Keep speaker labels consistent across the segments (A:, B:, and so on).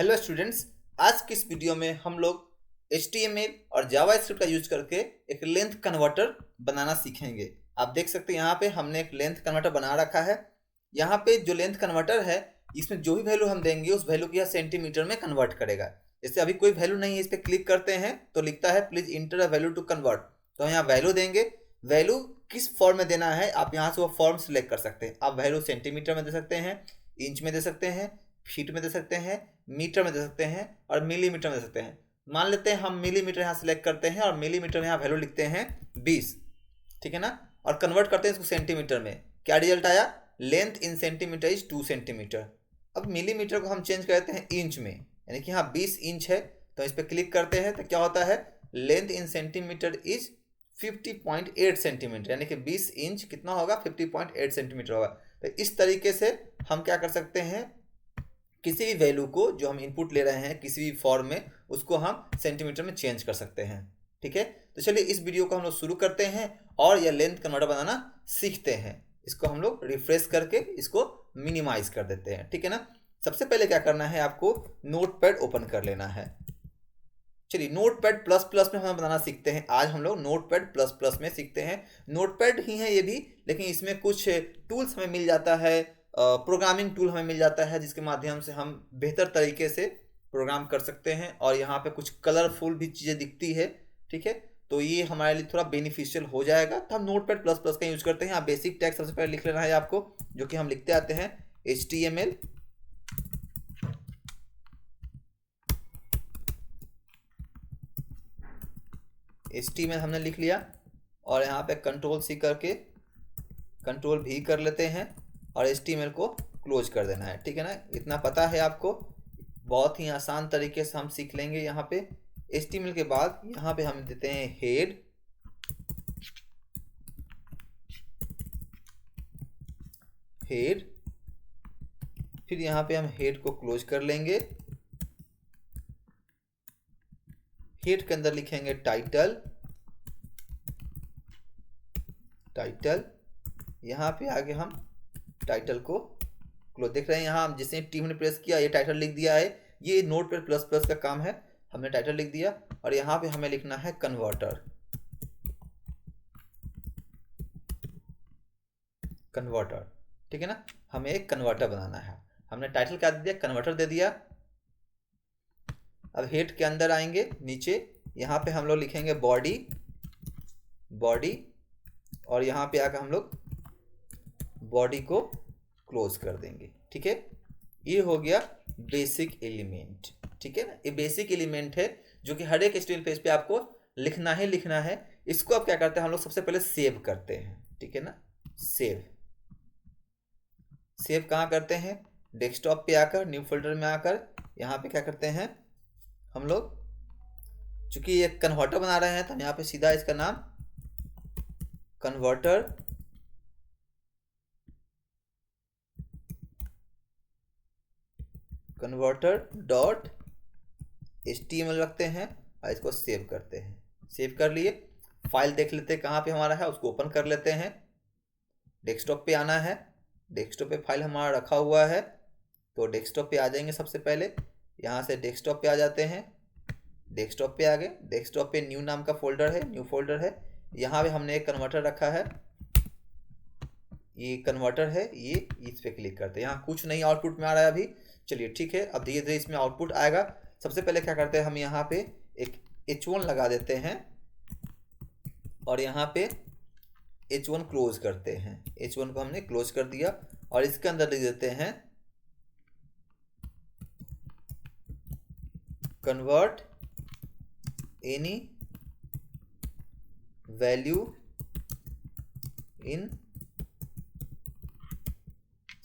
A: Hello students, आज की इस वीडियो में हम लोग HTML और जावास्क्रिप्ट का यूज करके एक लेंथ कन्वर्टर बनाना सीखेंगे। आप देख सकते हैं यहाँ पे हमने एक लेंथ कन्वर्टर बना रखा है। यहाँ पे जो लेंथ कन्वर्टर है इसमें जो भी वैल्यू हम देंगे उस वैल्यू को यह सेंटीमीटर में कन्वर्ट करेगा। जैसे अभी कोई वैल्यू नहीं है, इस पर क्लिक करते हैं तो लिखता है please enter a value to convert. तो हम यहाँ वैल्यू देंगे। वैल्यू किस फॉर्म में देना है आप यहाँ से वो फॉर्म सेलेक्ट कर सकते हैं। आप वैल्यू सेंटीमीटर में दे सकते हैं, इंच में दे सकते हैं, फीट में दे सकते हैं, मीटर में दे सकते हैं और मिलीमीटर में दे सकते हैं। मान लेते हैं हम मिलीमीटर यहाँ सेलेक्ट करते हैं और मिलीमीटर में यहाँ वैल्यू लिखते हैं 20, ठीक है ना। और कन्वर्ट करते हैं इसको सेंटीमीटर में। क्या रिजल्ट आया? Length in centimetre is 2 centimetre. अब मिलीमीटर को हम चेंज करते हैं इंच में, यानी कि यहाँ 20 इंच है तो इस पर क्लिक करते हैं तो क्या होता है, length in centimetre is 50.8 centimetre, यानी कि 20 इंच कितना होगा, 50.8 सेंटीमीटर होगा। तो इस तरीके से हम क्या कर सकते हैं, किसी भी वैल्यू को जो हम इनपुट ले रहे हैं किसी भी फॉर्म में उसको हम सेंटीमीटर में चेंज कर सकते हैं। ठीक है, तो चलिए इस वीडियो को हम लोग शुरू करते हैं और यह लेंथ कन्वर्टर बनाना सीखते हैं। इसको हम लोग रिफ्रेश करके इसको मिनिमाइज कर देते हैं, ठीक है ना। सबसे पहले क्या करना है, आपको नोटपैड ओपन कर लेना है। चलिए नोटपैड प्लस प्लस में हम बनाना सीखते हैं। आज हम लोग नोटपैड प्लस प्लस में सीखते हैं। नोटपैड ही है ये भी, लेकिन इसमें कुछ टूल्स हमें मिल जाता है, प्रोग्रामिंग टूल हमें मिल जाता है जिसके माध्यम से हम बेहतर तरीके से प्रोग्राम कर सकते हैं। और यहाँ पे कुछ कलरफुल भी चीज़ें दिखती है, ठीक है, तो ये हमारे लिए थोड़ा बेनिफिशियल हो जाएगा। तो हम नोटपैड प्लस प्लस का यूज करते हैं। यहाँ बेसिक टैग सबसे पहले लिख लेना है आपको, जो कि हम लिखते आते हैं HTML हमने लिख लिया और यहाँ पे कंट्रोल C करके कंट्रोल V कर लेते हैं और HTML को क्लोज कर देना है, ठीक है ना। इतना पता है आपको, बहुत ही आसान तरीके से हम सीख लेंगे। यहाँ पे HTML के बाद यहाँ पे हम देते हैं हेड, फिर यहाँ पे हम हेड को क्लोज कर लेंगे। हेड के अंदर लिखेंगे टाइटल, यहाँ पे आगे हम टाइटल को क्लोज, देख रहे हैं यहाँ जिसने टी ने प्रेस किया ये टाइटल लिख दिया है। ये नोटपैड प्लस प्लस का काम है, हमने टाइटल लिख दिया। और यहाँ पे हमें लिखना है कन्वर्टर, ठीक है ना। हमें एक कन्वर्टर बनाना है। हमने टाइटल क्या दे दिया, कन्वर्टर दे दिया। अब हेड के अंदर आएंगे नीचे, यहाँ पे हम लोग लिखेंगे बॉडी और यहाँ पे आकर हम लोग बॉडी को क्लोज कर देंगे, ठीक है। ये हो गया बेसिक एलिमेंट, ठीक है ना। ये बेसिक एलिमेंट है जो कि हर एक HTML पेज पे आपको लिखना है। इसको अब क्या करते हैं, हम लोग सबसे पहले सेव करते हैं, ठीक है ना। सेव कहाँ करते हैं, डेस्कटॉप पे आकर न्यू फोल्डर में आकर यहाँ पे क्या करते हैं हम लोग, चूंकि ये कन्वर्टर बना रहे हैं तो हम यहाँ पे सीधा इसका नाम कन्वर्टर डॉट HTML रखते हैं और इसको सेव करते हैं। सेव कर लिए, फाइल देख लेते हैं कहाँ पे हमारा है, उसको ओपन कर लेते हैं। डेस्कटॉप पे आना है, डेस्कटॉप पे फाइल हमारा रखा हुआ है तो डेस्कटॉप पे आ जाएंगे। सबसे पहले यहाँ से डेस्कटॉप पे आ जाते हैं, डेस्कटॉप पे आ गए। डेस्कटॉप पे न्यू नाम का फोल्डर है, न्यू फोल्डर है। यहाँ पे हमने एक कन्वर्टर रखा है, ये कन्वर्टर है, ये इस पे क्लिक करते हैं। यहाँ कुछ नहीं आउटपुट में आ रहा है अभी, चलिए ठीक है, अब धीरे धीरे इसमें आउटपुट आएगा। सबसे पहले क्या करते हैं, हम यहाँ पे एक H1 लगा देते हैं और यहाँ पे H1 क्लोज करते हैं। H1 को हमने क्लोज कर दिया और इसके अंदर लिख देते हैं convert any value in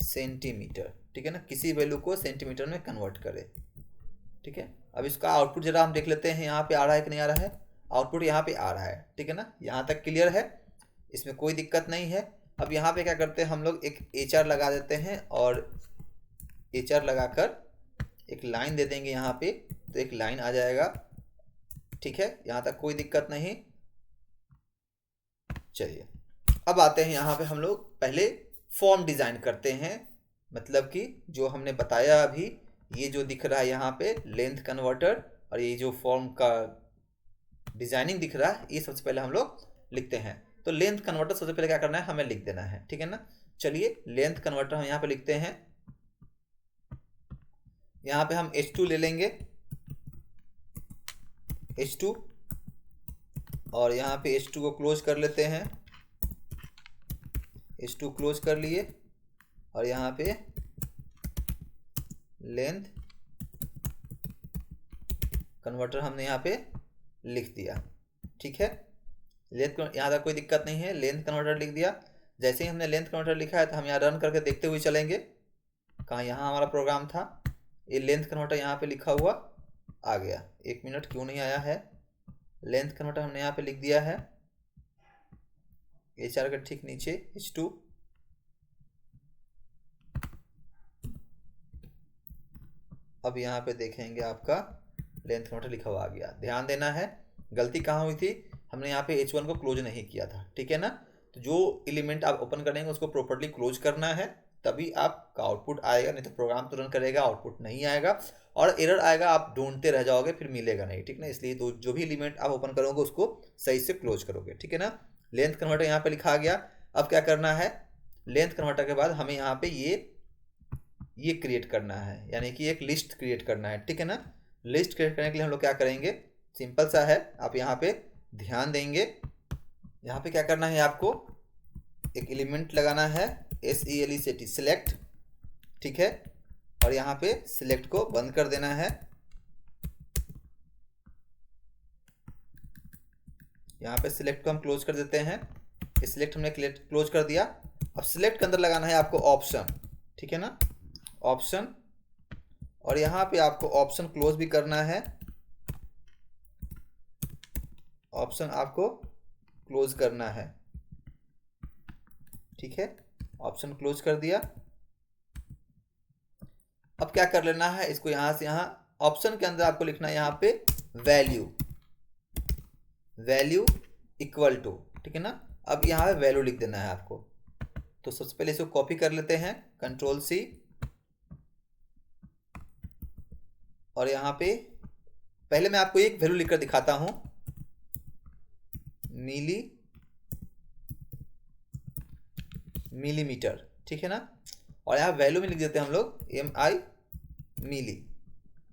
A: centimetre, ठीक है ना। किसी वैल्यू को सेंटीमीटर में कन्वर्ट करें, ठीक है। अब इसका आउटपुट जरा हम देख लेते हैं, यहाँ पे आ रहा है कि नहीं आ रहा है। आउटपुट यहाँ पे आ रहा है, ठीक है ना। यहाँ तक क्लियर है, इसमें कोई दिक्कत नहीं है। अब यहाँ पे क्या करते हैं, हम लोग एक HR लगा देते हैं और HR लगाकर एक लाइन दे देंगे यहाँ पे, तो एक लाइन आ जाएगा, ठीक है। यहाँ तक कोई दिक्कत नहीं। चलिए अब आते हैं यहाँ पे, हम लोग पहले फॉर्म डिज़ाइन करते हैं, मतलब कि जो हमने बताया अभी ये जो दिख रहा है यहाँ पे लेंथ कन्वर्टर, और ये जो फॉर्म का डिजाइनिंग दिख रहा है, ये सबसे पहले हम लोग लिखते हैं। तो लेंथ कन्वर्टर सबसे पहले क्या करना है, हमें लिख देना है, ठीक है ना। चलिए लेंथ कन्वर्टर हम यहाँ पे लिखते हैं। यहाँ पे हम H2 ले लेंगे, H2, और यहाँ पे H2 को क्लोज कर लेते हैं, H2 क्लोज कर लिए, और यहाँ पे लेंथ कन्वर्टर हमने यहाँ पे लिख दिया, ठीक है। लेंथ यहाँ तक कोई दिक्कत नहीं है, लेंथ कन्वर्टर लिख दिया। जैसे ही हमने लेंथ कन्वर्टर लिखा है तो हम यहाँ रन करके देखते हुए चलेंगे। कहाँ, यहाँ हमारा प्रोग्राम था, ये लेंथ कन्वर्टर यहाँ पे लिखा हुआ आ गया। 1 मिनट, क्यों नहीं आया है। लेंथ कन्वर्टर हमने यहाँ पे लिख दिया है, HR के ठीक नीचे H2। अब यहाँ पे देखेंगे आपका लेंथ कन्वर्टर लिखा हुआ आ गया। ध्यान देना है, गलती कहाँ हुई थी, हमने यहाँ पे H1 को क्लोज नहीं किया था, ठीक है ना। तो जो एलिमेंट आप ओपन करेंगे उसको प्रॉपर्ली क्लोज करना है, तभी आपका आउटपुट आएगा, नहीं तो प्रोग्राम तो रन करेगा, आउटपुट नहीं आएगा और एरर आएगा, आप ढूंढते रह जाओगे, फिर मिलेगा नहीं, ठीक ना। इसलिए जो भी एलिमेंट आप ओपन करोगे उसको सही से क्लोज करोगे, ठीक है ना। लेंथ कन्वर्टर यहाँ पे लिखा गया। अब क्या करना है, लेंथ कन्वर्टर के बाद हमें यहाँ पे ये क्रिएट करना है, यानी कि एक लिस्ट क्रिएट करना है, ठीक है ना। लिस्ट क्रिएट करने के लिए हम लोग क्या करेंगे, सिंपल सा है, आप यहाँ पे ध्यान देंगे। यहाँ पे क्या करना है, आपको एक एलिमेंट लगाना है, SELECT, सिलेक्ट, ठीक है। और यहाँ पे सिलेक्ट को बंद कर देना है। यहाँ पे सिलेक्ट को हम क्लोज कर देते हैं। सिलेक्ट हमने क्लोज कर दिया। अब सिलेक्ट के अंदर लगाना है आपको ऑप्शन, ठीक है ना, ऑप्शन। और यहाँ पे आपको ऑप्शन क्लोज भी करना है, ऑप्शन आपको क्लोज करना है, ठीक है। ऑप्शन क्लोज कर दिया। अब क्या कर लेना है, इसको यहाँ से यहाँ ऑप्शन के अंदर आपको लिखना है यहाँ पे वैल्यू इक्वल टू, ठीक है ना। अब यहाँ पे वैल्यू लिख देना है आपको। तो सबसे पहले इसको कॉपी कर लेते हैं, Ctrl+C, और यहाँ पे पहले मैं आपको एक वैल्यू लिखकर दिखाता हूँ, मिलीमीटर, ठीक है ना। और यहाँ वैल्यू में लिख देते हैं हम लोग MI मिली,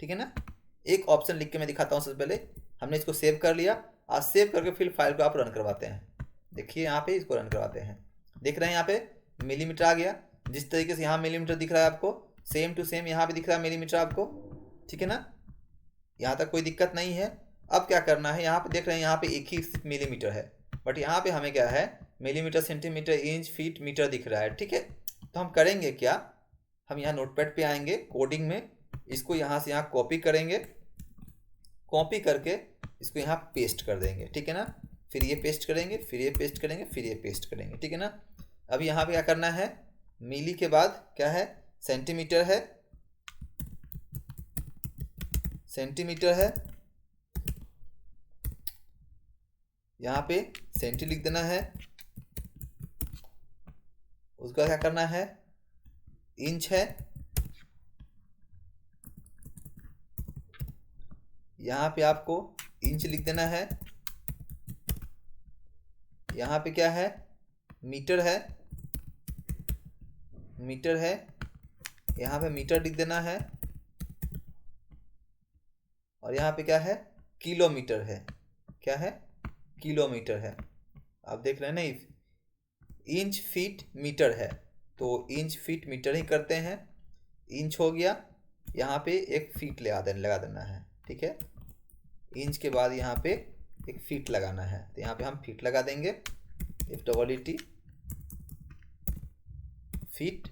A: ठीक है ना। एक ऑप्शन लिख के मैं दिखाता हूँ। सबसे पहले हमने इसको सेव कर लिया। आज सेव करके फिर फाइल को आप रन करवाते हैं। देखिए यहाँ पे इसको रन करवाते हैं, देख रहे हैं यहाँ पे मिलीमीटर आ गया। जिस तरीके से यहाँ मिलीमीटर दिख रहा है आपको, सेम टू सेम यहाँ पे दिख रहा है मिलीमीटर आपको, ठीक है ना। यहाँ तक कोई दिक्कत नहीं है। अब क्या करना है, यहाँ पे देख रहे हैं यहाँ पे एक ही मिलीमीटर है, बट यहाँ पे हमें क्या है, millimetre, centimetre, inch, feet, metre दिख रहा है, ठीक है। तो हम करेंगे क्या, हम यहाँ नोटपैड पे आएंगे, कोडिंग में इसको यहाँ से यहाँ कॉपी करेंगे, कॉपी करके इसको यहाँ पेस्ट कर देंगे, ठीक है ना। फिर ये पेस्ट करेंगे, फिर ये पेस्ट करेंगे, फिर ये पेस्ट करेंगे, ठीक है ना। अब यहाँ पे क्या करना है, मिली के बाद क्या है, सेंटीमीटर है, सेंटीमीटर है, यहाँ पे सेंटी लिख देना है। उसका क्या करना है, इंच है, यहाँ पे आपको इंच लिख देना है। यहाँ पे क्या है, मीटर है, मीटर है, यहाँ पे मीटर लिख देना है। और यहाँ पे क्या है, किलोमीटर है, क्या है, किलोमीटर है। आप देख रहे हैं ना, इंच, फीट, मीटर है, तो इंच, फीट, मीटर ही करते हैं। इंच हो गया, यहाँ पे एक फीट लगा देना है, ठीक है। इंच के बाद यहाँ पे एक फीट लगाना है, तो यहाँ पे हम फीट लगा देंगे, FEET, फीट।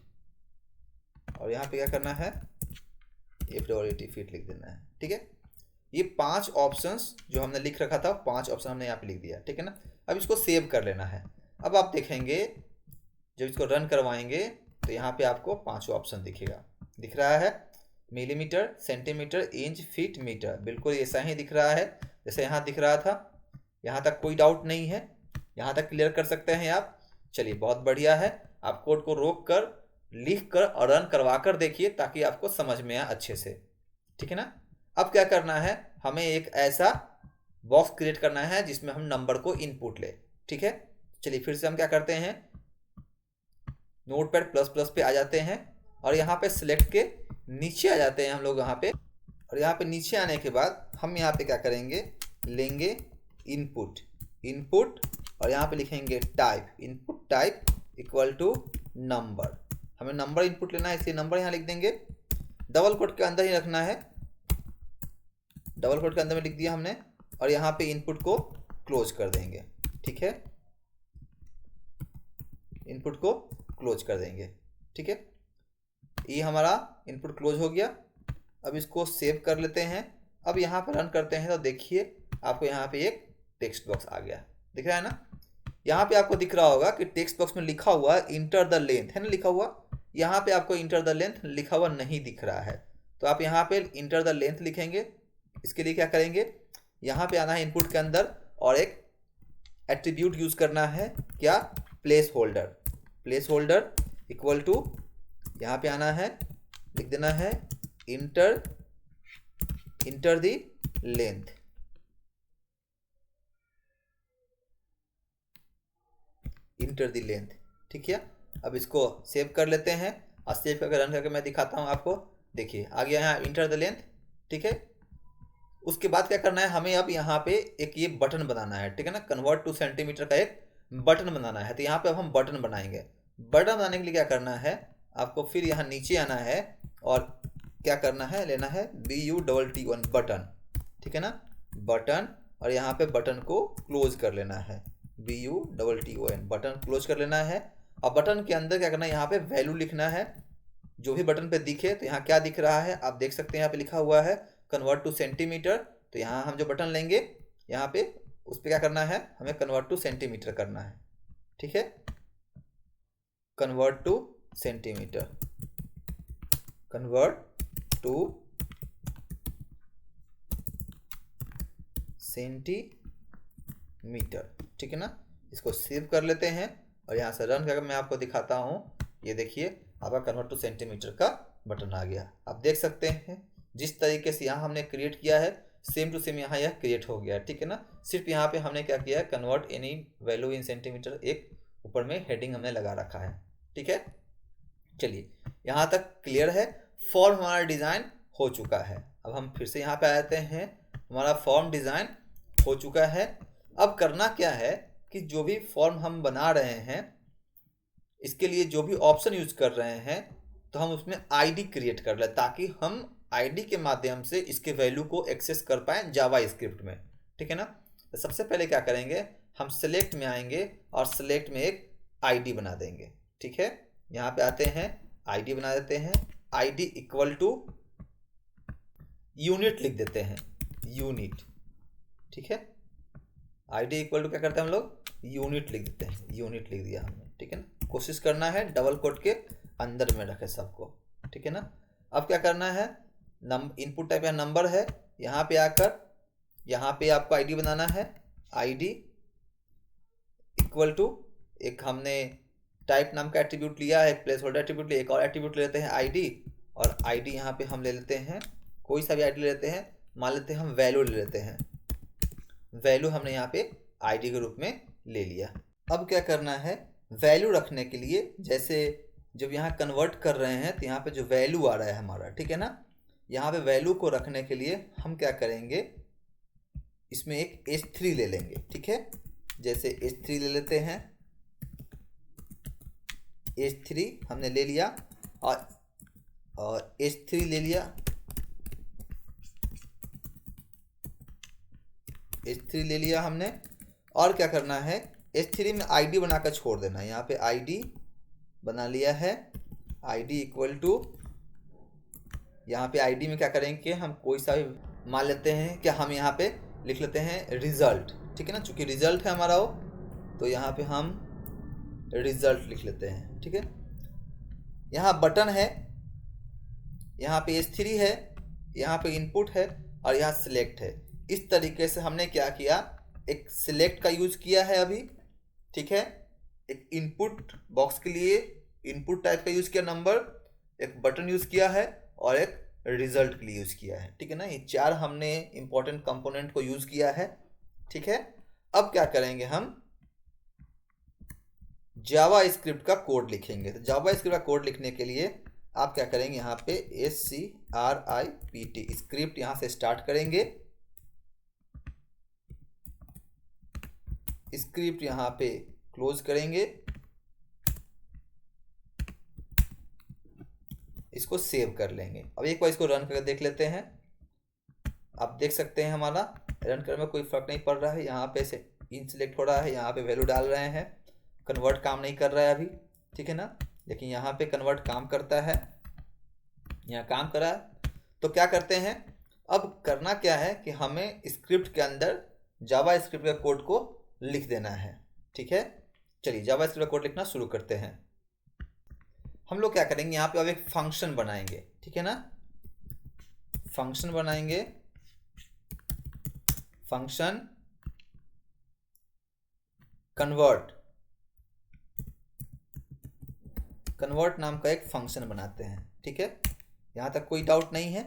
A: और यहाँ पे क्या करना है, FEET, फीट लिख देना है, ठीक है। ये 5 ऑप्शंस जो हमने लिख रखा था, 5 ऑप्शन हमने यहाँ पे लिख दिया, ठीक है ना। अब इसको सेव कर लेना है। अब आप देखेंगे जब इसको रन करवाएंगे तो यहाँ पे आपको 5 ऑप्शन दिखेगा, दिख रहा है, millimetre, centimetre, inch, feet, metre, बिल्कुल ऐसा ही दिख रहा है जैसे यहाँ दिख रहा था। यहाँ तक कोई डाउट नहीं है, यहाँ तक क्लियर कर सकते हैं आप। चलिए बहुत बढ़िया है। आप कोड को रोक कर लिख कर और रन करवा कर देखिए ताकि आपको समझ में आए अच्छे से, ठीक है ना। अब क्या करना है, हमें एक ऐसा बॉक्स क्रिएट करना है जिसमें हम नंबर को इनपुट ले, ठीक है। चलिए फिर से हम क्या करते हैं, नोटपैड प्लस प्लस पे आ जाते हैं और यहाँ पे सिलेक्ट के नीचे आ जाते हैं हम लोग यहाँ पे। और यहाँ पे नीचे आने के बाद हम यहाँ पे क्या करेंगे, लेंगे इनपुट, इनपुट और यहाँ पे लिखेंगे type, input type equal to number. हमें नंबर इनपुट लेना है इसलिए नंबर यहाँ लिख देंगे। डबल कोट के अंदर ही रखना है, डबल कोट के अंदर में लिख दिया हमने और यहाँ पे इनपुट को क्लोज कर देंगे, ठीक है। इनपुट को क्लोज कर देंगे, ठीक है। ये हमारा इनपुट क्लोज हो गया। अब इसको सेव कर लेते हैं। अब यहाँ पर रन करते हैं तो देखिए आपको यहाँ पे एक टेक्स्ट बॉक्स आ गया, दिख रहा है ना। यहाँ पे आपको दिख रहा होगा कि टेक्स्ट बॉक्स में लिखा हुआ इंटर द लेंथ है ना, लिखा हुआ। यहाँ पे आपको इंटर द लेंथ लिखा हुआ नहीं दिख रहा है, तो आप यहाँ पे इंटर द लेंथ लिखेंगे। इसके लिए क्या करेंगे, यहाँ पे आना है इनपुट के अंदर और एक एट्रीब्यूट यूज करना है, क्या, placeholder. Placeholder equal to यहाँ पे आना है, लिख देना है enter the length, enter the length, ठीक है। अब इसको सेव कर लेते हैं और सेव करके रन करके मैं दिखाता हूँ आपको। देखिए आ गया यहाँ इंटर द लेंथ, ठीक है। उसके बाद क्या करना है, हमें अब यहाँ पे एक ये बटन बनाना है, ठीक है ना। कन्वर्ट टू सेंटीमीटर का एक बटन बनाना है, तो यहाँ पे अब हम बटन बनाएंगे। बटन बनाने के लिए क्या करना है, आपको फिर यहाँ नीचे आना है और क्या करना है, लेना है BUTTON बटन, ठीक है ना, बटन। और यहाँ पे बटन को क्लोज कर लेना है, BUTTON बटन क्लोज कर लेना है। और बटन के अंदर क्या करना है, यहाँ पे वैल्यू लिखना है, जो भी बटन पे दिखे। तो यहाँ क्या दिख रहा है, आप देख सकते हैं यहाँ पे लिखा हुआ है कन्वर्ट टू सेंटीमीटर। तो यहाँ हम जो बटन लेंगे यहाँ पे उस पर क्या करना है, हमें कन्वर्ट टू सेंटीमीटर करना है, ठीक है। Convert two centimetre, convert two centimetre, ठीक है ना। इसको सेव कर लेते हैं और यहाँ से रन करके मैं आपको दिखाता हूँ। ये देखिए आपका कन्वर्ट टू सेंटीमीटर का बटन आ गया। आप देख सकते हैं जिस तरीके से यहाँ हमने क्रिएट किया है सेम टू सेम यहाँ यह क्रिएट हो गया है, ठीक है ना। सिर्फ यहाँ पे हमने क्या किया है, convert any value in centimetre, एक ऊपर में हेडिंग हमने लगा रखा है, ठीक है। चलिए यहाँ तक क्लियर है। फॉर्म हमारा डिज़ाइन हो चुका है। अब हम फिर से यहाँ पे आ जाते हैं, हमारा फॉर्म डिज़ाइन हो चुका है। अब करना क्या है कि जो भी फॉर्म हम बना रहे हैं इसके लिए जो भी ऑप्शन यूज कर रहे हैं तो हम उसमें आईडी क्रिएट कर लें, ताकि हम आईडी के माध्यम से इसके वैल्यू को एक्सेस कर पाएँ जावा स्क्रिप्ट में, ठीक है ना। तो सबसे पहले क्या करेंगे, हम सेलेक्ट में आएंगे और सेलेक्ट में एक आईडी बना देंगे, ठीक है। यहाँ पे आते हैं, आईडी बना देते हैं, आईडी इक्वल टू यूनिट लिख देते हैं, यूनिट, ठीक है। आईडी इक्वल टू क्या करते हैं हम लोग, यूनिट लिख देते हैं, यूनिट लिख दिया हमने, ठीक है ना। कोशिश करना है डबल कोट के अंदर में रखे सबको, ठीक है ना। अब क्या करना है, इनपुट टाइप या नंबर है, यहाँ पे आकर यहाँ पे आपको आईडी बनाना है। आईडी इक्वल टू एक हमने टाइप नाम का एट्रीब्यूट लिया है, प्लेस होल्डर एट्रीब्यूट लिया, एक और एट्रीब्यूट ले लेते हैं आईडी। और आईडी यहाँ पे हम ले लेते हैं, कोई सा भी आईडी ले लेते हैं, मान लेते हैं हम वैल्यू ले लेते हैं। वैल्यू हमने यहाँ पे आईडी के रूप में ले लिया। अब क्या करना है, वैल्यू रखने के लिए, जैसे जब यहाँ कन्वर्ट कर रहे हैं तो यहाँ पे जो वैल्यू आ रहा है हमारा, ठीक है ना, यहाँ पे वैल्यू को रखने के लिए हम क्या करेंगे, इसमें एक H3 ले लेंगे, ठीक है। जैसे H3 ले लेते हैं, H3 हमने ले लिया और H3 ले लिया, H3 ले लिया हमने। और क्या करना है, H3 में आईडी बनाकर छोड़ देना है। यहाँ पे आईडी बना लिया है, आईडी इक्वल टू, यहाँ पे आईडी में क्या करेंगे, हम कोई सा भी मान लेते हैं, क्या हम यहाँ पे लिख लेते हैं रिजल्ट, ठीक है ना। चूंकि रिजल्ट है हमारा वो, तो यहाँ पे हम रिजल्ट लिख लेते हैं, ठीक है। यहाँ बटन है, यहाँ पे H3 है, यहाँ पे इनपुट है और यहाँ सिलेक्ट है। इस तरीके से हमने क्या किया, एक सिलेक्ट का यूज किया है अभी, ठीक है। एक इनपुट बॉक्स के लिए इनपुट टाइप का यूज किया नंबर, एक बटन यूज किया है और एक रिजल्ट के लिए यूज किया है। ठीक है ना, ये 4 हमने इंपॉर्टेंट कंपोनेंट को यूज किया है। ठीक है, अब क्या करेंगे, हम जावा स्क्रिप्ट का कोड लिखेंगे। तो जावा स्क्रिप्ट का कोड लिखने के लिए आप क्या करेंगे, यहाँ पे SCRIPT स्क्रिप्ट यहाँ से स्टार्ट करेंगे। स्क्रिप्ट यहाँ पे क्लोज करेंगे, इसको सेव कर लेंगे। अब एक बार इसको रन करके देख लेते हैं। आप देख सकते हैं हमारा रन करने में कोई फर्क नहीं पड़ रहा है। यहाँ पे से इन सिलेक्ट हो रहा है, यहाँ पे वैल्यू डाल रहे हैं, कन्वर्ट काम नहीं कर रहा है अभी। ठीक है ना, लेकिन यहाँ पे कन्वर्ट काम करता है, यहाँ काम करा है। तो क्या करते हैं, अब करना क्या है कि हमें स्क्रिप्ट के अंदर जावा स्क्रिप्ट का कोड को लिख देना है। ठीक है, चलिए जावा स्क्रिप्ट का कोड लिखना शुरू करते हैं। हम लोग क्या करेंगे, यहाँ पे अब एक फंक्शन बनाएंगे। ठीक है ना, फंक्शन बनाएंगे, फंक्शन कन्वर्ट, कन्वर्ट नाम का एक फंक्शन बनाते हैं। ठीक है, यहां तक कोई डाउट नहीं है।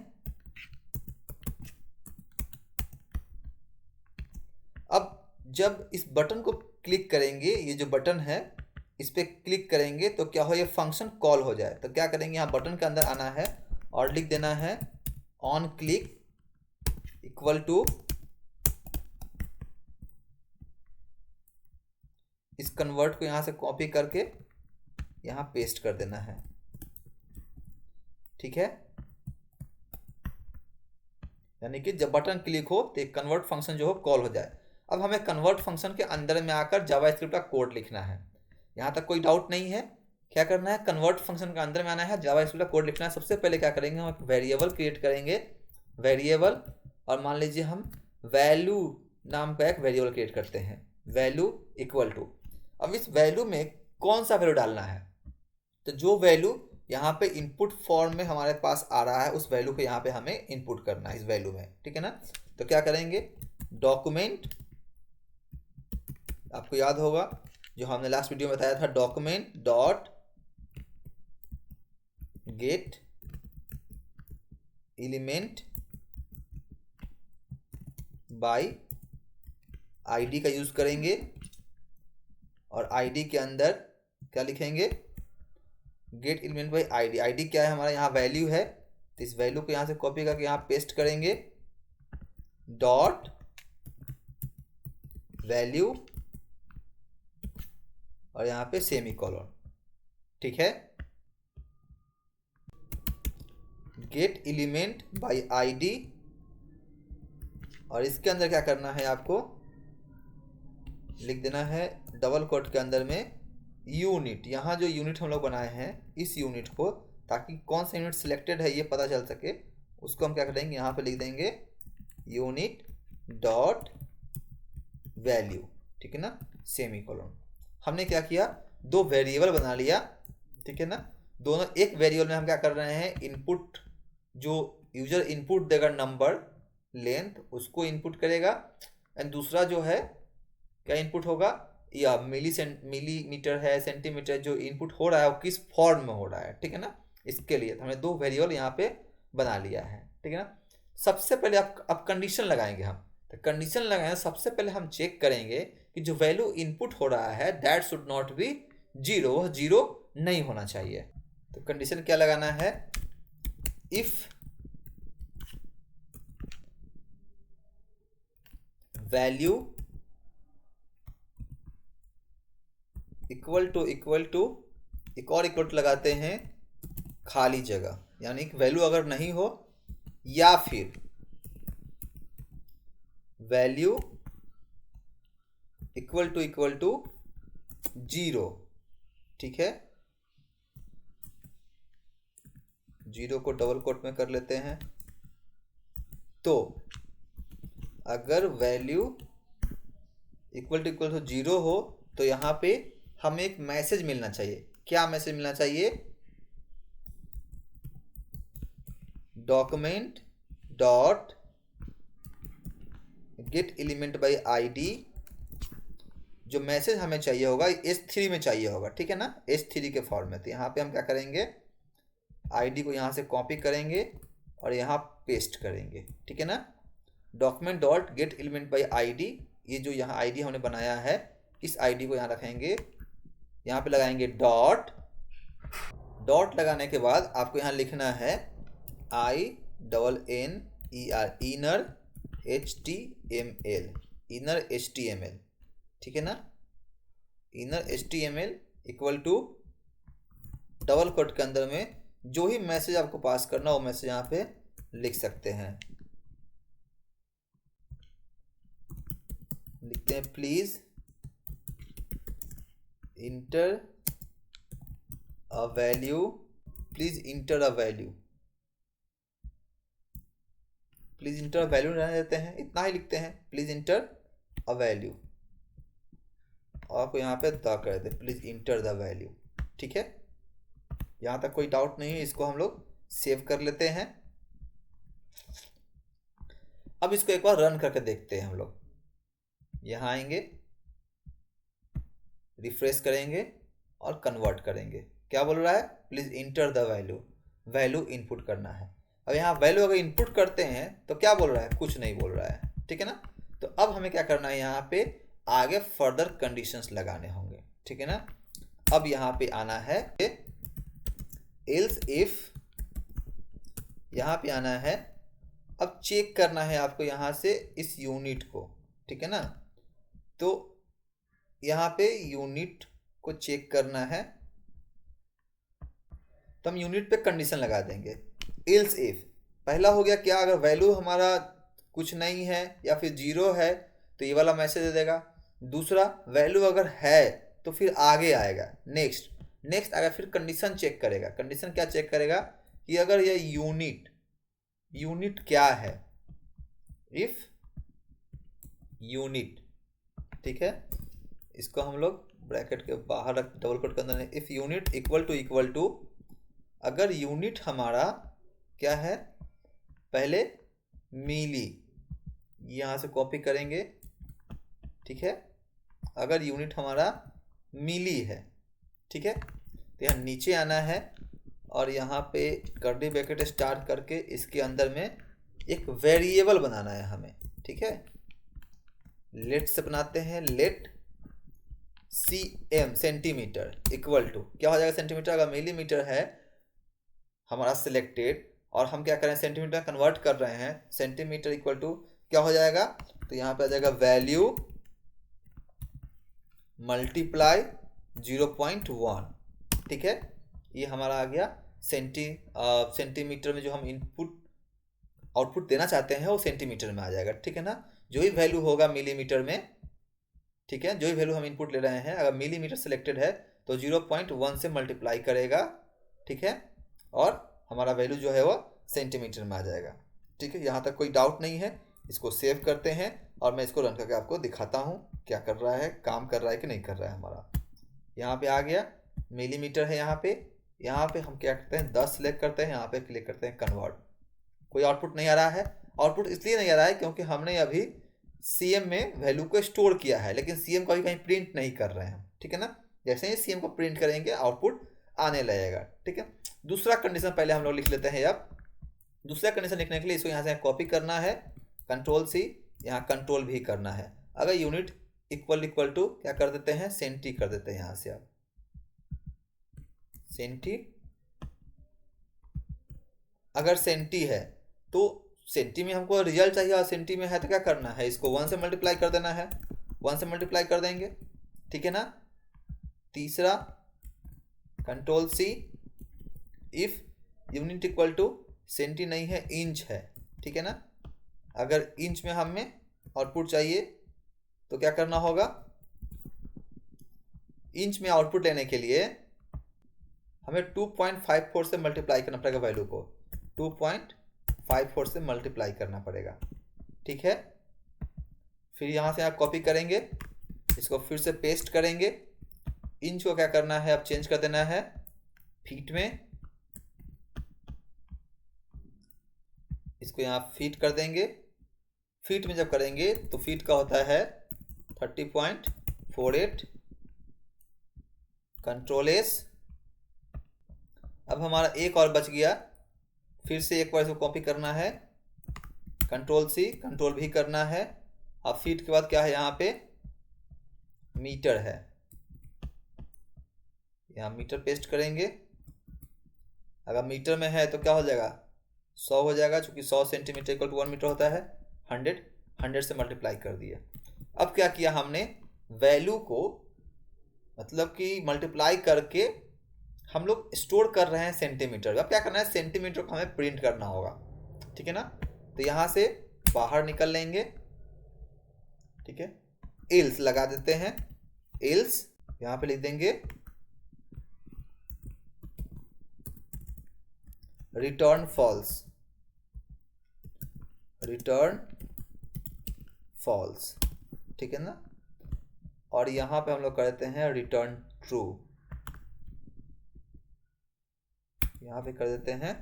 A: अब जब इस बटन को क्लिक करेंगे, ये जो बटन है इस पर क्लिक करेंगे तो क्या हो, ये फंक्शन कॉल हो जाए। तो क्या करेंगे, यहाँ बटन के अंदर आना है और लिख देना है ऑन क्लिक इक्वल टू इस कन्वर्ट को यहाँ से कॉपी करके यहाँ पेस्ट कर देना है। ठीक है, यानी कि जब बटन क्लिक हो तो एक कन्वर्ट फंक्शन जो हो कॉल हो जाए। अब हमें कन्वर्ट फंक्शन के अंदर में आकर जावा स्क्रिप्ट का कोड लिखना है। यहाँ तक कोई डाउट नहीं है। क्या करना है, कन्वर्ट फंक्शन के अंदर में आना है, जावा स्क्रिप्ट का कोड लिखना है। सबसे पहले क्या करेंगे, हम एक वेरिएबल क्रिएट करेंगे, वेरिएबल, और मान लीजिए हम वैल्यू नाम का एक वेरिएबल क्रिएट करते हैं, वैल्यू इक्वल टू। अब इस वैल्यू में कौन सा वैल्यू डालना है, तो जो वैल्यू यहाँ पे इनपुट फॉर्म में हमारे पास आ रहा है उस वैल्यू को यहाँ पे हमें इनपुट करना है इस वैल्यू में। ठीक है ना, तो क्या करेंगे, डॉक्यूमेंट, आपको याद होगा जो हमने लास्ट वीडियो में बताया था, document dot gate element by ID का यूज करेंगे और आईडी के अंदर क्या लिखेंगे, gate element by ID. ID क्या है, हमारा यहाँ वैल्यू है, तो इस वैल्यू को यहाँ से कॉपी करके यहाँ पेस्ट करेंगे, डॉट वैल्यू और यहाँ पे सेमी कॉलन। ठीक है, गेट एलिमेंट बाय आईडी, और इसके अंदर क्या करना है, आपको लिख देना है डबल कोट के अंदर में यूनिट। यहाँ जो यूनिट हम लोग बनाए हैं इस यूनिट को, ताकि कौन सा यूनिट सिलेक्टेड है ये पता चल सके, उसको हम क्या करेंगे, यहाँ पे लिख देंगे यूनिट डॉट वैल्यू। ठीक है ना, सेमी कॉलन। हमने क्या किया, दो वेरिएबल बना लिया। ठीक है ना, दोनों एक वेरिएबल में हम क्या कर रहे हैं, इनपुट, जो यूजर इनपुट देगा नंबर लेंथ उसको इनपुट करेगा, एंड दूसरा जो है क्या इनपुट होगा, या मिलीमीटर है, सेंटीमीटर, जो इनपुट हो रहा है वो किस फॉर्म में हो रहा है। ठीक है ना, इसके लिए हमने दो वेरिएबल यहाँ पे बना लिया है। ठीक है ना, सबसे पहले अब कंडीशन लगाएंगे हम। तो कंडीशन लगाएंगे, सबसे पहले हम चेक करेंगे कि जो वैल्यू इनपुट हो रहा है that should not be zero, वह जीरो नहीं होना चाहिए। तो कंडीशन क्या लगाना है, इफ वैल्यू इक्वल टू एक और इक्वल टू लगाते हैं खाली जगह, यानी कि वैल्यू अगर नहीं हो, या फिर वैल्यू इक्वल टू जीरो। ठीक है, जीरो को डबल कोट में कर लेते हैं। तो अगर वैल्यू इक्वल टू जीरो हो तो यहाँ पे हमें एक मैसेज मिलना चाहिए। क्या मैसेज मिलना चाहिए, document dot gate element by ID, जो मैसेज हमें चाहिए होगा S3 में चाहिए होगा, ठीक है ना, S3 के फॉर्म में। तो यहाँ पे हम क्या करेंगे, आईडी को यहाँ से कॉपी करेंगे और यहाँ पेस्ट करेंगे, ठीक है ना। Document dot gate element by ID, ये जो यहाँ आईडी हमने बनाया है इस आईडी को यहाँ रखेंगे, यहाँ पे लगाएंगे डॉट। डॉट लगाने के बाद आपको यहाँ लिखना है INNER inner HTML, inner HTML, ठीक है ना। Inner HTML equal to double quote के अंदर में जो ही मैसेज आपको पास करना वो मैसेज यहाँ पे लिख सकते हैं। लिखते हैं please enter a value, please enter a value, please enter a value रहने देते हैं, इतना ही लिखते हैं, प्लीज इंटर अ वैल्यू। और आपको यहाँ पे द कर देते हैं, प्लीज इंटर द वैल्यू, ठीक है। यहाँ तक कोई डाउट नहीं है, इसको हम लोग सेव कर लेते हैं। अब इसको एक बार रन करके देखते हैं हम लोग। यहाँ आएंगे, रिफ्रेश करेंगे और कन्वर्ट करेंगे। क्या बोल रहा है, please enter the value, value input करना है। अब यहाँ वैल्यू अगर इनपुट करते हैं तो क्या बोल रहा है, कुछ नहीं बोल रहा है, ठीक है ना। तो अब हमें क्या करना है, यहाँ पे आगे फर्दर कंडीशंस लगाने होंगे, ठीक है ना। अब यहाँ पे आना है एल्स इफ, यहाँ पे आना है। अब चेक करना है आपको यहाँ से इस यूनिट को, ठीक है ना। तो यहाँ पे यूनिट को चेक करना है, तो हम यूनिट पे कंडीशन लगा देंगे। एल्स इफ पहला हो गया क्या, अगर वैल्यू हमारा कुछ नहीं है या फिर 0 है तो ये वाला मैसेज दे देगा। दूसरा, वैल्यू अगर है तो फिर आगे आएगा नेक्स्ट, नेक्स्ट आएगा, फिर कंडीशन चेक करेगा। कंडीशन क्या चेक करेगा कि अगर ये यूनिट, यूनिट क्या है, इफ यूनिट, ठीक है। इसको हम लोग ब्रैकेट के बाहर रख, डबल कोट के अंदर, इफ यूनिट इक्वल टू अगर यूनिट हमारा क्या है, पहले मिली, यहाँ से कॉपी करेंगे, ठीक है। अगर यूनिट हमारा मिली है, ठीक है, तो यहाँ नीचे आना है और यहाँ पे कर्ली ब्रैकेट स्टार्ट करके इसके अंदर में एक वेरिएबल बनाना है हमें, ठीक है। लेट से बनाते हैं, let cm centimetre equal to क्या हो जाएगा, सेंटीमीटर। अगर मिलीमीटर है हमारा सिलेक्टेड और हम क्या करें, सेंटीमीटर कन्वर्ट कर रहे हैं, सेंटीमीटर इक्वल टू क्या हो जाएगा, तो यहाँ पे आ जाएगा वैल्यू मल्टीप्लाई 0.1, ठीक है। ये हमारा आ गया सेंटीमीटर में जो हम इनपुट आउटपुट देना चाहते हैं वो सेंटीमीटर में आ जाएगा, ठीक है ना। जो ही वैल्यू होगा मिलीमीटर में, ठीक है, जो ही वैल्यू हम इनपुट ले रहे हैं, अगर मिलीमीटर सिलेक्टेड है तो 0.1 से मल्टीप्लाई करेगा, ठीक है, और हमारा वैल्यू जो है वो सेंटीमीटर में आ जाएगा, ठीक है। यहाँ तक कोई डाउट नहीं है। इसको सेव करते हैं और मैं इसको रन करके आपको दिखाता हूँ क्या कर रहा है, काम कर रहा है कि नहीं कर रहा है हमारा। यहाँ पे आ गया, मिलीमीटर है यहाँ पे हम क्या करते हैं 10 सिलेक्ट करते हैं, यहाँ पे क्लिक करते हैं कन्वर्ट। कोई आउटपुट नहीं आ रहा है। आउटपुट इसलिए नहीं आ रहा है क्योंकि हमने अभी CM में वैल्यू को स्टोर किया है, लेकिन CM को अभी कहीं प्रिंट नहीं कर रहे हैं, ठीक है ना। जैसे ही CM को प्रिंट करेंगे आउटपुट आने लगेगा, ठीक है। दूसरा कंडीशन पहले हम लोग लिख लेते हैं। अब दूसरा कंडीशन लिखने के लिए इसको यहाँ से कॉपी करना है, Ctrl+C, यहाँ कंट्रोल भी करना है। अगर यूनिट इक्वल टू क्या कर देते हैं, सेंटी कर देते हैं यहाँ से। अब सेंटी, अगर सेंटी है तो सेंटी में हमको रिजल्ट चाहिए और सेंटी में है तो क्या करना है, इसको 1 से मल्टीप्लाई कर देना है, 1 से मल्टीप्लाई कर देंगे, ठीक है ना। तीसरा Ctrl+C, if unit equal to centi नहीं है, इंच है, ठीक है ना। अगर इंच में हमें आउटपुट चाहिए तो क्या करना होगा, इंच में आउटपुट लेने के लिए हमें 2.54 से मल्टीप्लाई करना पड़ेगा, वैल्यू को 2.54 से मल्टीप्लाई करना पड़ेगा, ठीक है। फिर यहाँ से आप कॉपी करेंगे, इसको फिर से पेस्ट करेंगे। इंच को क्या करना है, अब चेंज कर देना है फीट में, इसको यहाँ फीट कर देंगे। फीट में जब करेंगे तो फीट का होता है 48 कंट्रोल एस। अब हमारा एक और बच गया, फिर से एक बार इसको कॉपी करना है, कंट्रोल सी, कंट्रोल भी करना है। अब फीट के बाद क्या है, यहाँ पे मीटर है, यहाँ मीटर पेस्ट करेंगे। अगर मीटर में है तो क्या हो जाएगा, 100 हो जाएगा, क्योंकि 100 सेंटीमीटर इक्वल टू 1 मीटर होता है। 100 से मल्टीप्लाई कर दिया। अब क्या किया हमने, वैल्यू को मतलब कि मल्टीप्लाई करके हम लोग स्टोर कर रहे हैं सेंटीमीटर। अब क्या करना है, सेंटीमीटर को हमें प्रिंट करना होगा, ठीक है ना। तो यहाँ से बाहर निकल लेंगे, ठीक है, एल्स लगा देते हैं। एल्स यहाँ पे लिख देंगे रिटर्न फॉल्स, रिटर्न फॉल्स, ठीक है ना। और यहाँ पे हम लोग कर देते हैं रिटर्न ट्रू, यहाँ पे कर देते हैं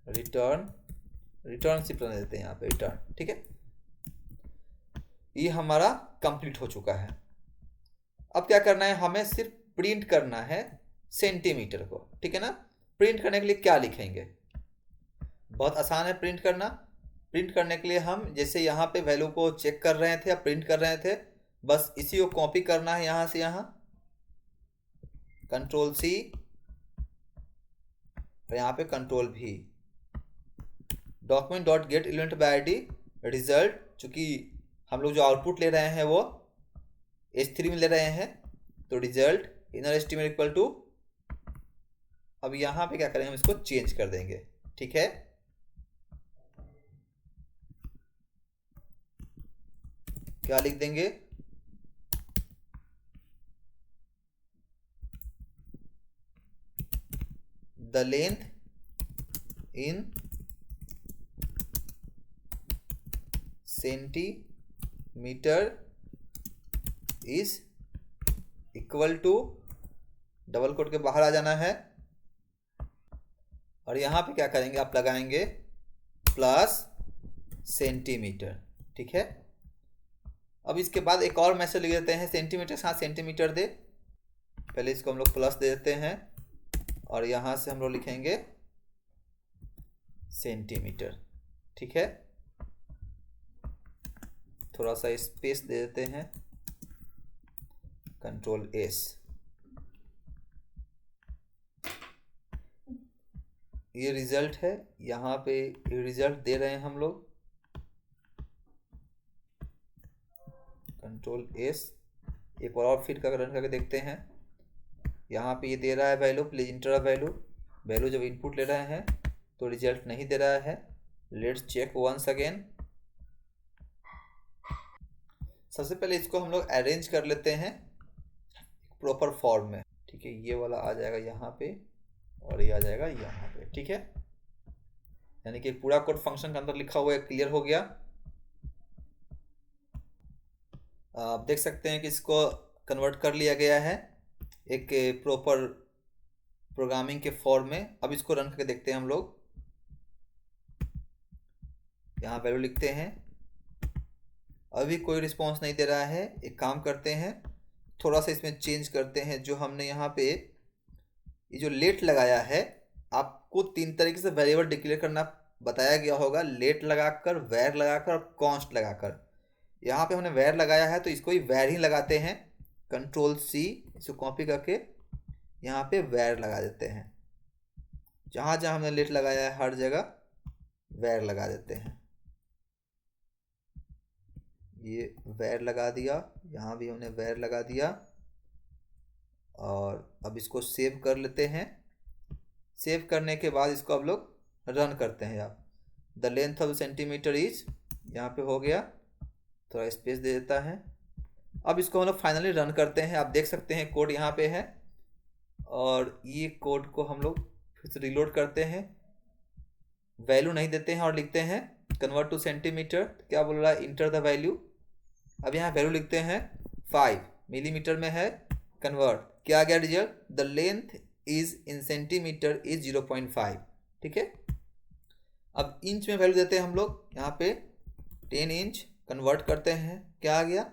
A: रिटर्न सिर्फ रहने देते हैं यहाँ पे रिटर्न, ठीक है। ये हमारा कंप्लीट हो चुका है। अब क्या करना है, हमें सिर्फ प्रिंट करना है सेंटीमीटर को, ठीक है ना। प्रिंट करने के लिए क्या लिखेंगे, बहुत आसान है प्रिंट करना। प्रिंट करने के लिए हम जैसे यहाँ पे वैल्यू को चेक कर रहे थे या प्रिंट कर रहे थे, बस इसी को कॉपी करना है यहाँ से यहाँ, कंट्रोल सी और यहाँ पे कंट्रोल भी। Document dot gate element by ID result, चूंकि हम लोग जो आउटपुट ले रहे हैं वो H3 में ले रहे हैं, तो result inner estimate equal to, अब यहाँ पे क्या करेंगे, हम इसको चेंज कर देंगे, ठीक है। क्या लिख देंगे, the length in centimetre is equal to, double quote के बाहर आ जाना है, और यहाँ पे क्या करेंगे, आप लगाएंगे प्लस सेंटीमीटर, ठीक है। अब इसके बाद एक और मैसेज लिख देते हैं, सेंटीमीटर के साथ सेंटीमीटर दे, पहले इसको हम लोग प्लस दे देते हैं, और यहाँ से हम लोग लिखेंगे सेंटीमीटर, ठीक है। थोड़ा सा स्पेस दे देते हैं, कंट्रोल एस। ये रिजल्ट है, यहाँ पे रिजल्ट दे रहे हैं हम लोग, कंट्रोल एस। एक और फिर का रन करके देखते हैं, यहाँ पे ये दे रहा है वैल्यू, प्लीज इंटर वैल्यू जब इनपुट ले रहे हैं तो रिजल्ट नहीं दे रहा है। Let's check once again. सबसे पहले इसको हम लोग अरेंज कर लेते हैं प्रॉपर फॉर्म में, ठीक है। ये वाला आ जाएगा यहाँ पे और ये आ जाएगा यहाँ पे, ठीक है। यानी कि पूरा कोड फंक्शन के अंदर लिखा हुआ है, क्लियर हो गया। आप देख सकते हैं कि इसको कन्वर्ट कर लिया गया है एक प्रॉपर प्रोग्रामिंग के फॉर्म में। अब इसको रन करके देखते हैं हम लोग, यहाँ वैल्यू लिखते हैं, अभी कोई रिस्पांस नहीं दे रहा है। एक काम करते हैं, थोड़ा सा इसमें चेंज करते हैं। जो हमने यहाँ पे ये जो लेट लगाया है, आपको 3 तरीके से वेरिएबल डिक्लेयर करना बताया गया होगा, लेट लगाकर, वैर लगाकर और कॉन्स्ट लगाकर। यहाँ पे हमने वैर लगाया है तो इसको ही वैर ही लगाते हैं, कंट्रोल सी, इसको कॉपी करके यहाँ पे वैर लगा देते हैं। जहाँ जहाँ हमने लेट लगाया है हर जगह वैर लगा देते हैं। ये वैर लगा दिया, यहाँ भी हमने वैर लगा दिया, और अब इसको सेव कर लेते हैं। सेव करने के बाद इसको अब लोग रन करते हैं। आप the length of centimetre is, यहाँ पे हो गया, थोड़ा स्पेस दे देता है। अब इसको हम लोग फाइनली रन करते हैं। आप देख सकते हैं कोड यहाँ पे है, और ये कोड को हम लोग फिर से रिलोड करते हैं, वैल्यू नहीं देते हैं और लिखते हैं कन्वर्ट टू सेंटीमीटर। क्या बोल रहा है, इंटर द वैल्यू। अब यहाँ वैल्यू लिखते हैं 5 मिलीमीटर में है, कन्वर्ट। क्या आ गया result, the length is in centimetre is 0.5, ठीक है। अब इंच में वैल्यू देते हैं हम लोग, यहाँ पे 10 इंच, कन्वर्ट करते हैं, क्या आ गया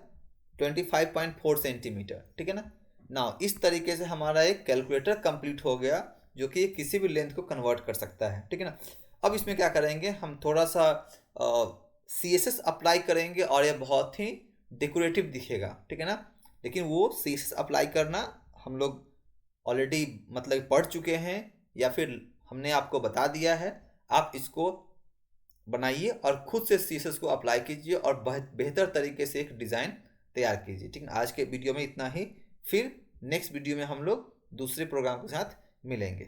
A: 25.4 सेंटीमीटर, ठीक है ना। नाउ इस तरीके से हमारा एक कैलकुलेटर कंप्लीट हो गया जो कि किसी भी लेंथ को कन्वर्ट कर सकता है, ठीक है ना। अब इसमें क्या करेंगे, हम थोड़ा सा CSS अप्लाई करेंगे और ये बहुत ही डेकोरेटिव दिखेगा, ठीक है ना। लेकिन वो CSS अप्लाई करना हम लोग ऑलरेडी मतलब पढ़ चुके हैं या फिर हमने आपको बता दिया है। आप इसको बनाइए और खुद से CSS को अप्लाई कीजिए और बेहतर तरीके से एक डिज़ाइन तैयार कीजिए, ठीक है। आज के वीडियो में इतना ही, फिर नेक्स्ट वीडियो में हम लोग दूसरे प्रोग्राम के साथ मिलेंगे।